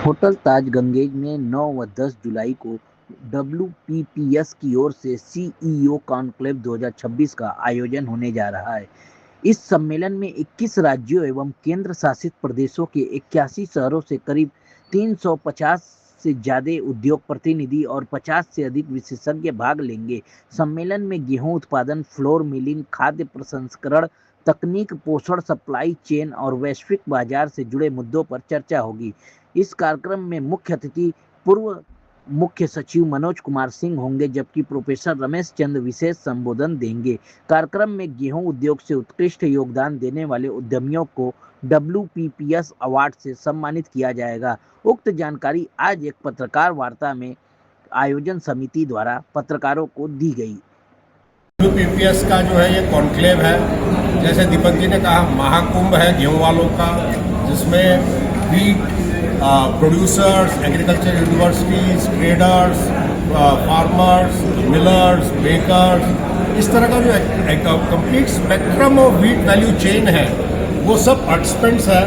Hotel ताज Ganges में 9 व 10 जुलाई को डब्ल्यूपीपीएस की ओर से सीईओ कॉन्क्लेव 2026 का आयोजन होने जा रहा है। इस सम्मेलन में 21 राज्यों एवं केंद्र शासित प्रदेशों के 81 शहरों से करीब 350 से ज्यादा उद्योग प्रतिनिधि और 50 से अधिक विशेषज्ञ भाग लेंगे। सम्मेलन में गेहूं उत्पादन, फ्लोर मिलिंग, खाद्य प्रसंस्करण तकनीक, पोषण, सप्लाई चेन और वैश्विक बाजार से जुड़े मुद्दों पर चर्चा होगी। इस कार्यक्रम में मुख्य अतिथि पूर्व मुख्य सचिव मनोज कुमार सिंह होंगे, जबकि प्रोफेसर रमेश चंद विशेष संबोधन देंगे। कार्यक्रम में गेहूं उद्योग से उत्कृष्ट योगदान देने वाले उद्यमियों को डब्ल्यूपीपीएस अवार्ड से सम्मानित किया जाएगा। उक्त जानकारी आज एक पत्रकार वार्ता में आयोजन समिति द्वारा पत्रकारों को दी गई। डब्ल्यूपीपीएस का जो है ये कॉन्क्लेव है, जैसे दीपक जी ने कहा, महाकुंभ है गेहूं वालों का, जिसमें wheat producers, agriculture universities, traders, farmers, millers, bakers, इस तरह का जो complete spectrum of wheat value chain है वो सब पार्टिसिपेंट्स है।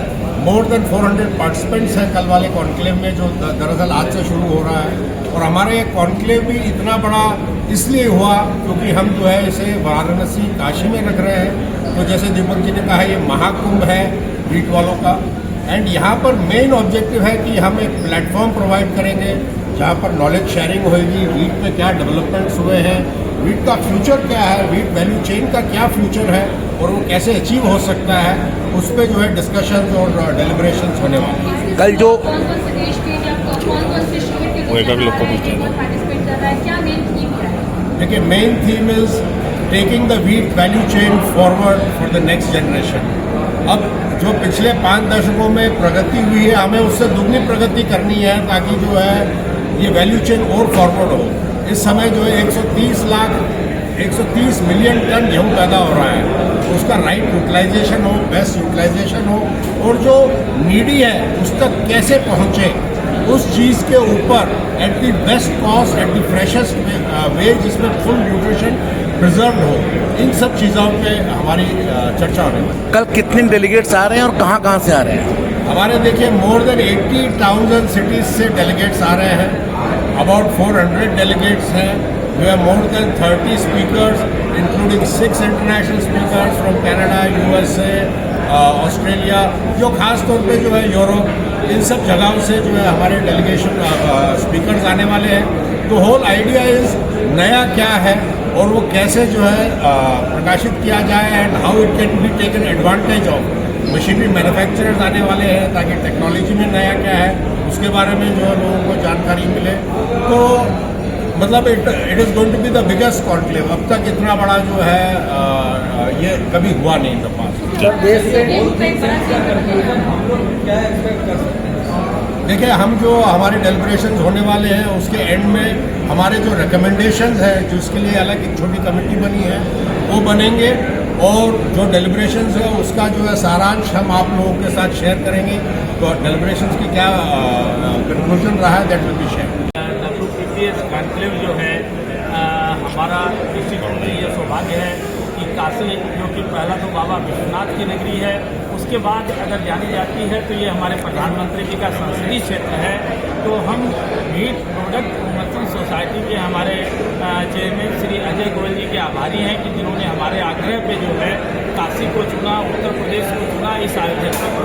मोर देन 400 पार्टिसिपेंट्स हैं कल वाले कॉन्क्लेव में, जो दरअसल आज से शुरू हो रहा है। और हमारा ये कॉन्क्लेव भी इतना बड़ा इसलिए हुआ क्योंकि हम जो है इसे वाराणसी, काशी में रख रहे हैं। तो जैसे दीपक जी ने कहा, ये महाकुंभ है व्हीट वालों का, एंड यहाँ पर मेन ऑब्जेक्टिव है कि हम एक प्लेटफॉर्म प्रोवाइड करेंगे जहाँ पर नॉलेज शेयरिंग होगी, व्हीट में क्या डेवलपमेंट्स हुए हैं, व्हीट का फ्यूचर क्या है, व्हीट वैल्यू चेन का क्या फ्यूचर है और वो कैसे अचीव हो सकता है, उस पर जो है डिस्कशन और डेलिब्रेशंस होने वाले हैं। कल जो देखिए, main theme is taking the wheat value chain forward for the next generation. अब जो पिछले 5 दशकों में प्रगति हुई है, हमें उससे दुगनी प्रगति करनी है ताकि जो है ये वैल्यू चेन और फॉरवर्ड हो। इस समय जो है 130 मिलियन टन गेहूँ पैदा हो रहा है, उसका राइट यूटिलाइजेशन हो, बेस्ट यूटिलाइजेशन हो, और जो नीडी है उस तक कैसे पहुँचे, उस चीज़ के ऊपर at the best cost, at the freshest way, जिसमें फुल न्यूट्रिशन प्रिजर्व हो, इन सब चीज़ों पे हमारी चर्चा होने वाली है। कल कितने डेलीगेट्स आ रहे हैं और कहाँ से आ रहे हैं? हमारे देखिए more than 80 towns and cities से डेलीगेट्स आ रहे हैं। अबाउट 400 डेलीगेट्स हैं। We have more than 30 speakers including 6 international speakers from Canada, USA, Australia, जो खास तौर पे जो है यूरोप, इन सब जगहों से जो है हमारे डेलीगेशन स्पीकर्स आने वाले हैं। तो होल आइडिया इज नया क्या है और वो कैसे जो है प्रकाशित किया जाए, and how it can be taken advantage of. Machinery manufacturers आने वाले हैं ताकि टेक्नोलॉजी में नया क्या है उसके बारे में जो है लोगों को जानकारी मिले। तो मतलब it is going to be the biggest conclave. अब तक इतना बड़ा जो है ये कभी हुआ नहीं इन द पास्ट। देखिए, हम जो हमारे डेलिब्रेशन होने वाले हैं उसके एंड में हमारे जो रिकमेंडेशंस हैं, जिसके लिए अलग एक छोटी कमेटी बनी है, वो बनेंगे, और जो डेलिब्रेशंस है उसका जो है सारांश हम आप लोगों के साथ शेयर करेंगे। तो डेलिब्रेशंस की क्या कंक्लूजन रहा है, that will be share. WPPS conclave जो है हमारा इंस्टीट्यूट में ये सौभाग्य है कि काशी, जो कि पहला तो बाबा विश्वनाथ की नगरी है, उसके बाद अगर जानी जाती है तो ये हमारे प्रधानमंत्री जी का संसदीय क्षेत्र है। तो हम व्हीट प्रोडक्ट प्रमोशन सोसाइटी के हमारे चेयरमैन श्री अजय गोयल जी के आभारी हैं कि जिन्होंने हमारे आग्रह पे जो है काशी को चुना, उत्तर प्रदेश को चुना इस आयोजन को।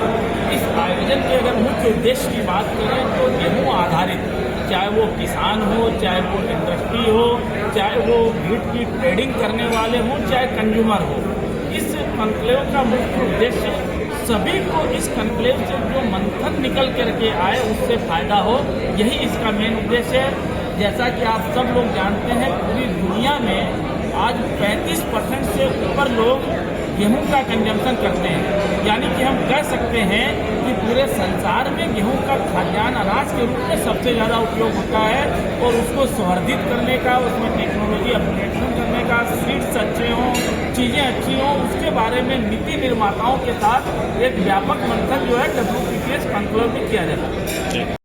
इस आयोजन के अगर मुख्य उद्देश्य की बात करें तो गेहूँ आधारित, चाहे वो किसान हो, चाहे वो इंडस्ट्री हो, चाहे वो व्हीट की ट्रेडिंग करने वाले हों, चाहे कंज्यूमर हो, इस कॉन्क्लेव का मुख्य उद्देश्य सभी को इस कॉन्क्लेव से जो मंथन निकल करके आए उससे फायदा हो, यही इसका मेन उद्देश्य है। जैसा कि आप सब लोग जानते हैं, पूरी दुनिया में आज 35% से ऊपर लोग गेहूं का कंजम्पशन करते हैं। यानी कि हम कह सकते हैं कि पूरे संसार में गेहूं का खाद्यान्न अनाज के रूप में सबसे ज़्यादा उपयोग होता है, और उसको संवर्धित करने का, उसमें टेक्नोलॉजी अपग्रेडेशन करने का, सीड्स अच्छे हों, चीज़ें अच्छी हों, उसके बारे में नीति निर्माताओं के साथ एक व्यापक मंथन जो है डब्ल्यूपीपीएस कॉन्क्लेव में किया जाता है।